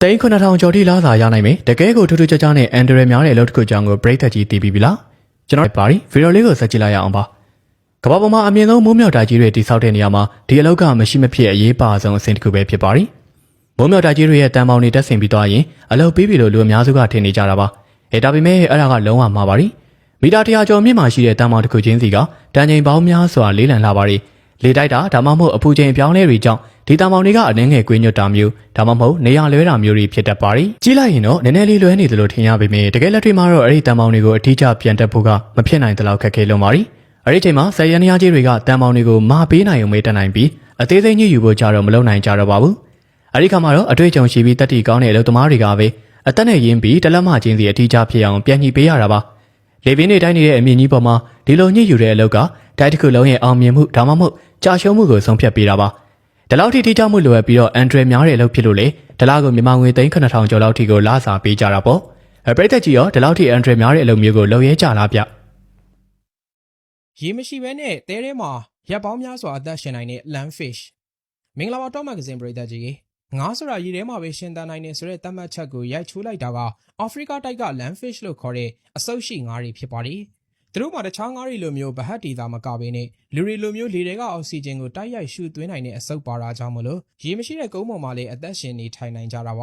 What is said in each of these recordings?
တိန်ခုနှစ်ထောင်ကျော်ထိလားစာရနိုင်မယ်တကယ်ကိုထူးထူးခြားခြားနဲ့အန်ဒရယ်များတဲ့အလုပ်တစ်ခုကြောင့်ကိုပရိသတ်ကြီးတည်ပြီးပြီလားကျွန်တော်ပါရီဗီဒီယိုလေးကိုဆက်ကြည့်လိုက်ရအောင်ပါကမ္ဘာပေါ်မှာအမြင့်ဆုံးမိုးမြောက်တိုက်ကြီးတွေတိစောက်တဲ့နေရာမှာဒီအလုပ်ကမရှိမဖြစ်အရေးပါဆုံးအဆင့်တစ်ခုပဲဖြစ်ပါရီမိုးမြောက်တိုက်ကြီးတွေရဲ့တန်ပေါင်တွေတက်ဆင်ပြီးသွားရင်အလုပ်ပြီးပြီလို့လူအများစုကထင်နေကြတာပါဒါပေမဲ့အဲ့ဒါကလုံးဝမှားပါရီမီတာ100ကျော်မြင့်မှရှိတဲ့တန်ပေါင်တစ်ခုချင်းစီကတန်ချိန်ပေါင်းများစွာလေးလံလာပါရီလေတိုက်တာဒါမှမဟုတ်အပူချိန်အပြောင်းလဲတွေကြောင့်ဒီတံမောင်တွေကအနှင်းငယ်ကွေးညွတ်တာမျိုးဒါမှမဟုတ်နေရလွဲတာမျိုးတွေဖြစ်တတ်ပါရီကြီးလိုက်ရင်တော့နည်းနည်းလေးလွဲနေသလိုထင်ရပေမဲ့တကယ်လက်တွေ့မှာတော့အဲ့ဒီတံမောင်တွေကိုအထီးကျပြန်တက်ဖို့ကမဖြစ်နိုင်တဲ့လောက်ခက်ခဲလုံးပါရီအဲ့ဒီချိန်မှာဆယ်ရန်ရကြီးတွေကတံမောင်တွေကိုမာပေးနိုင်ုံမေးတက်နိုင်ပြီးအသေးစိတ်ညှိယူဖို့ကြတော့မလုပ်နိုင်ကြတော့ပါဘူးအဲ့ဒီခါမှာတော့အတွေ့အကြုံရှိပြီးတက်တီကောင်းတဲ့အလုပ်သမားတွေကပဲအသက်နဲ့ရင်းပြီးတလက်မချင်းစီအထီးကျဖြစ်အောင်ပြန်ညှိပေးရတာပါလေပြင်းတွေတိုင်းနေတဲ့အမြင့်ကြီးပေါ်မှာဒီလိုညှိယူတဲ့အလုပ်ကတိုက်တစ်ခုလုံးရဲ့အောင်မြင်မှုဒါမှမဟုတ်ကြာရှုံးမှုကိုဆုံးဖြတ်ပေးတာပါဒီလောက်ထိထိကြမှုလိုအပ်ပြီးတော့အန်ဒရယ်များတဲ့အလုပ်ဖြစ်လို့လေဒီလောက်ကိုမြန်မာငွေသိန်း9000ကျော်လောက်ထိကိုလာစာပေးကြတာပေါ့ပရိသတ်ကြီးရောဒီလောက်ထိအန်ဒရယ်များတဲ့အလုပ်မျိုးကိုလုပ်ရဲကြလားဗျရေမရှိဘဲနဲ့တဲထဲမှာရပ်ပေါင်းများစွာအသက်ရှင်နိုင်တဲ့ Landfish မင်္ဂလာပါတော့မဂ္ဂဇင်းပရိသတ်ကြီးငါးဆိုတာရေထဲမှာပဲရှင်သန်နိုင်နေဆိုတဲ့သတ်မှတ်ချက်ကိုရိုက်ချိုးလိုက်တာကအာဖရိကတိုက်က Landfish လို့ခေါ်တဲ့အဆုတ်ရှိငါးတွေဖြစ်ပါတယ်သူတို့မှာတခြားငါးတွေလိုမျိုးဗဟတ်တီသာမကဘဲနဲ့လူတွေလိုမျိုးလေတွေကအောက်ဆီဂျင်ကိုတိုက်ရိုက်ရှူသွင်းနိုင်တဲ့အဆုတ်ပါတာကြောင့်မလို့ရေမရှိတဲ့ကုန်းပေါ်မှာလည်းအသက်ရှင်နေထိုင်နိုင်ကြတာပါ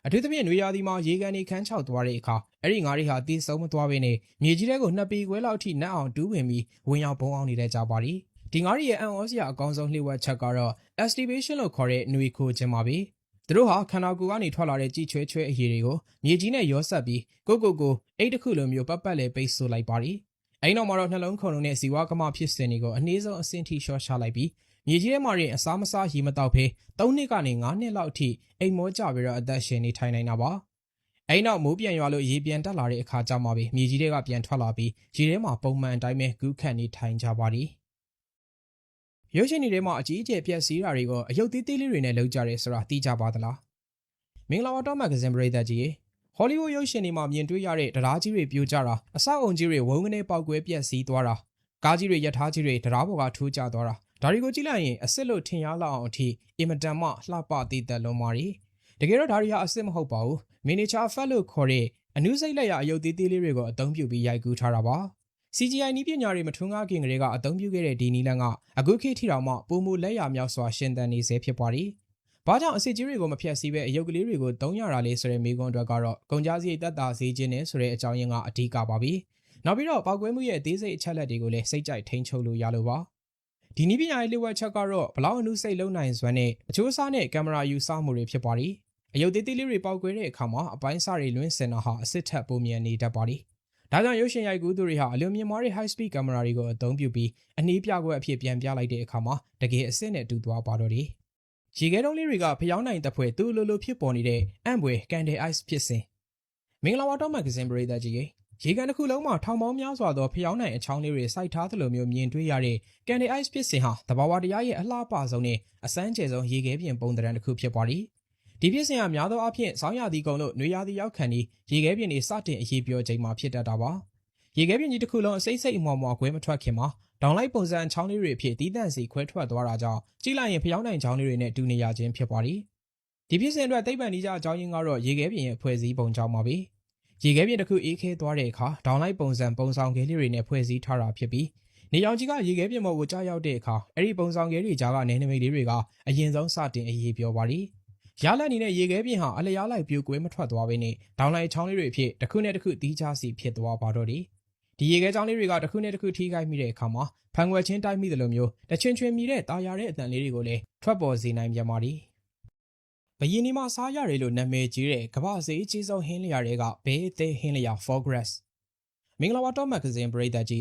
အထူးသဖြင့်နွေရာသီမှာရေကန်တွေခန်းချောက်သွားတဲ့အခါအဲ့ဒီငါးတွေဟာတီးဆုံးမသွားဘဲနဲ့မြေကြီးထဲကို2 ပေခွဲလောက်ထိနက်အောင်တူးဝင်ပြီးဝင်ရောက်ဘုံအောင်နေတဲ့ကြပါရီဒီငါးတွေရဲ့အံ့ဩစရာအကောင်းဆုံးလှည့်ဝက်ချက်ကတော့ estivation လို့ခေါ်တဲ့နွေခိုခြင်းပါပဲသူတို့ဟာခန္ဓာကိုယ်ကနေထွက်လာတဲ့ကြည်ချွဲချွဲအရည်တွေကိုမြေကြီးနဲ့ရောဆက်ပြီးကိုအိတ်တစ်ခုလိုမျိုးပတ်ပတ်လဲပိတ်ဆို့လိုက်ပါရီအဲ့နောက်မှာတော့နှလုံးခုန်လုံးနဲ့ဇီဝကမဖြစ်စဉ်တွေကိုအနည်းဆုံးအဆင့်ထိရှော့ချလိုက်ပြီးမြေကြီးထဲမှာရင်အစားမစားရေမတောက်ဖဲ3 နှစ်ကနေ5 နှစ်လောက်အထိအိမ်မောကြပြီးတော့အသက်ရှင်နေထိုင်နိုင်တာပါအဲ့နောက်မိုးပြန်ရွာလို့ရေပြန်တက်လာတဲ့အခါကျမှပဲမြေကြီးတွေကပြန်ထွက်လာပြီးရေထဲမှာပုံမှန်အတိုင်းပဲကူးခတ်နေထိုင်ကြပါသည်ရုပ်ရှင်တွေထဲမှာအကြီးအကျယ်ပြက်စီးတာတွေကိုအယုတ်သေးသေးလေးတွေနဲ့လုပ်ကြတယ်ဆိုတာသိကြပါသလားမင်္ဂလာပါတော့မဂ္ဂဇင်းပရိသတ်ကြီးဟောလိဝုဒ်ရုပ်ရှင်တွေမှာမြင်တွေ့ရတဲ့တရားကြီးတွေပြိုကျတာအဆောက်အုံကြီးတွေဝုန်းကနေပေါက်ကွဲပြက်စီးသွားတာကားကြီးတွေရထားကြီးတွေတရားပေါ်ကထိုးကျသွားတာဒါတွေကိုကြည့်လိုက်ရင်အစ်စ်လို့ထင်ရလောက်အောင်အထိအင်မတန်မှလှပသေးသက်လုံးပါရီတကယ်တော့ဒါတွေဟာအစ်စ်မဟုတ်ပါဘူးမီနီချာဖက်လို့ခေါ်တဲ့အနုစိတ်လက်ရအယုတ်သေးသေးလေးတွေကိုအသုံးပြုပြီးရိုက်ကူးထားတာပါ CGI နည်းပညာတွေမထွန်းကားခင်ကလေးကအသုံးပြုခဲ့တဲ့ဒီနည်းလမ်းကအခုခေတ်ထိတောင်မှပုံမူလက်ရမြောက်စွာရှင်သန်နေစေဖြစ်ပါရီဘာကြောင့်အစ်စ်ကြီးတွေကိုမဖျက်ဆီးပဲအယုတ်ကလေးတွေကိုသုံးရတာလဲဆိုတဲ့မေးခွန်းအတွက်ကတော့ကုန်ကြစရိတ်သက်သာစေခြင်းနဲ့ဆိုတဲ့အကြောင်းရင်းကအဓိကပါပဲနောက်ပြီးတော့ပောက်ကွဲမှုရဲ့အသေးစိတ်အချက်လက်တွေကိုလည်းစိတ်ကြိုက်ထိန်းချုပ်လို့ရလို့ပါဒီနည်းပညာရဲ့လျှို့ဝှက်ချက်ကတော့ဘလောက်အနုစိတ်လုံးနိုင်စွမ်းနဲ့အချိုးအစားနဲ့ကင်မရာယူဆမှုတွေဖြစ်ပါရီအယုတ်သေးသေးလေးတွေပောက်ကွဲတဲ့အခါမှာအပိုင်းအစတွေလွင့်စင်တာဟာအစ်စ်ထက်ပိုမြန်နေတတ်ပါရီဒါကြောင့်ရုပ်ရှင်ရိုက်ကူးသူတွေဟာအလွန်မြင့်မားတဲ့ high speed ကင်မရာတွေကိုအသုံးပြုပြီးအနှီးပြကွက်အဖြစ်ပြန်ပြလိုက်တဲ့အခါမှာတကယ်အစ်စ်နဲ့တူသွားပါတော့တယ်ရေခဲတုံးလေးတွေကဖျောင်းနိုင်တဲ့ဖွဲ့သူ့လိုလိုဖြစ်ပေါ်နေတဲ့အံ့ဘွယ်ကန်တယ် ice ဖြစ်စဉ်မင်္ဂလာပါတော့မဂ္ဂဇင်းပရိသတ်ကြီးရေကန်တစ်ခုလုံးမှာထောင်ပေါင်းများစွာသောဖျောင်းနိုင်အချောင်းလေးတွေစိုက်ထားသလိုမျိုးမြင်တွေ့ရတဲ့ကန်တယ် ice ဖြစ်စဉ်ဟာသဘာဝတရားရဲ့အလှပဆုံးနဲ့အစမ်းကျယ်ဆုံးရေခဲပြင်ပုံသဏ္ဍာန်တစ်ခုဖြစ်ပါရီဒီဖြစ်စဉ်ဟာများသောအားဖြင့်ဆောင်းရာသီကုန်လို့နွေရာသီရောက်ခါနီးရေခဲပြင်တွေစတင်အရေးပြောချိန်မှာဖြစ်တတ်တာပါရေခဲပြင်ကြီးတစ်ခုလုံးအစိမ့်စိမ့်အမော်မော်ခွဲမထွက်ခင်မှာဒေါင်လိုက်ပုံစံချောင်းလေးတွေအဖြစ်တီးတန့်စီခွဲထွက်သွားတာကြောင့်ကြည့်လိုက်ရင်ဖျောင်းနိုင်ချောင်းလေးတွေနဲ့တူနေရခြင်းဖြစ်ပါရီဒီဖြစ်စဉ်အတွက်သိပ္ပံနည်းကျအကြောင်းရင်းကတော့ရေခဲပြင်ရဲ့ဖွဲ့စည်းပုံကြောင့်ပါပဲရေခဲပြင်တစ်ခုအေးခဲသွားတဲ့အခါဒေါင်လိုက်ပုံစံပုံဆောင်ခဲလေးတွေနဲ့ဖွဲ့စည်းထားတာဖြစ်ပြီးနေရောင်ခြည်ကရေခဲပြင်ပေါ်ကိုကြားရောက်တဲ့အခါအဲ့ဒီပုံဆောင်ခဲတွေကြားကနေနမိတ်လေးတွေကအရင်ဆုံးစတင်အရေးပြောပါရီရလက်အနေနဲ့ရေခဲပြင်ဟာအလျားလိုက်ပြိုကွဲမထွက်သွားဘဲနဲ့ဒေါင်လိုက်ချောင်းလေးတွေအဖြစ်တစ်ခုနဲ့တစ်ခုတီးခြားစီဖြစ်သွားပါတော့တယ်ဒီရေခဲချောင်းလေးတွေကတစ်ခုနဲ့တစ်ခုထိခိုက်မိတဲ့အခါမှာဖန်ခွက်ချင်းတိုက်မိတယ်လို့မျိုးတချင်ချွင်မြည်တဲ့တာယာတဲ့အတန်လေးတွေကိုလည်းထွက်ပေါ်စေနိုင်ပြန်ပါသည်ဘယင်းဒီမှာစားရတယ်လို့နာမည်ကြီးတဲ့ကမ္ဘာစေးအကြီးဆုံးဟင်းလျာတွေကဘဲအသေးဟင်းလျာ Foieမင်္ဂလာပါတော့မဂ္ဂဇင်းပရိသတ်ကြီ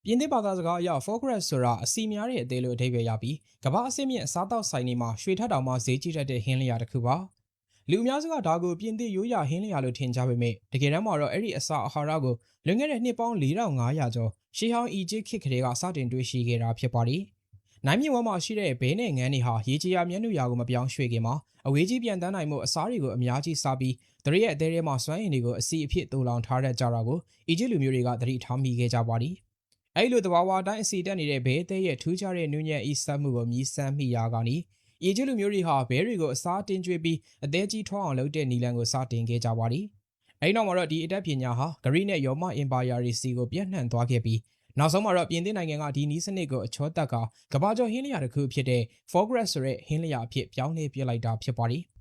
းပြင်သစ်ဘာသာစကားအရ Foieဆိုတာအစီများတဲ့အသေးလို့အဓိပ္ပာယ်ရပြီးကမ္ဘာအဆင့်မြင့်အစားတောက်ဆိုင်တွေမှာရွှေထက်တောင်မှဈေးကြီးတတ်တဲ့ဟင်းလျာတစ်ခုပါလူအများစုကဒါကိုပြင်သစ်ရိုးရာဟင်းလျာလို့ထင်ကြပေမဲ့တကယ်တမ်းမှာတော့အဲ့ဒီအစာအာဟာရကိုလွန်ခဲ့တဲ့နှစ်ပေါင်း4500ကျော်ရှေးဟောင်းအီဂျစ်ခေတ်ကလေးကစတင်တွေ့ရှိခဲ့တာဖြစ်ပါသည်။နိုင်မြင့်ဝမ်းမှာရှိတဲ့ဘဲနဲ့ငန်းတွေဟာရေကြီးရာမျက်နှာရာကိုမပြောင်းရွှေ့ခင်မှာအဝေးကြီးပြန်တန်းနိုင်မှုအစားတွေကိုအများကြီးစားပြီးသူတို့ရဲ့အသေးထဲမှာစွမ်းရည်တွေကိုအစီအဖြစ်တူလောင်ထားတတ်ကြတာကိုအီဂျစ်လူမျိုးတွေကသတိထားမိခဲ့ကြပါသည်။အဲ့လိုသဘာဝအတိုင်းအစီတက်နေတဲ့ဘဲအသေးရဲ့ထူးခြားတဲ့နူးညံ့ဤစက်မှုကိုမြည်ဆန်းမိရာကနေ ရေကျွလူမျိုးတွေဟာဘဲတွေကိုအစားတင်ကျွေးပြီးအသေးကြီးထွားအောင်လုပ်တဲ့နီလန်ကိုစတင်ခဲ့ကြပါသည်။အဲဒီနောက်မှာတော့ဒီအတတ်ပညာဟာဂရိနဲ့ရောမအင်ပါယာရီစီကိုပြန့်နှံ့သွားခဲ့ပြီးနောက်ဆုံးမှာတော့ပြင်သစ်နိုင်ငံကဒီနီးစနစ်ကိုအချောတက်ကကဘာကျော်ဟင်းလျာတစ်ခုဖြစ်တဲ့ Foie Gras ဆိုတဲ့ဟင်းလျာအဖြစ်ပြောင်းလဲပြလိုက်တာဖြစ်ပါသည်။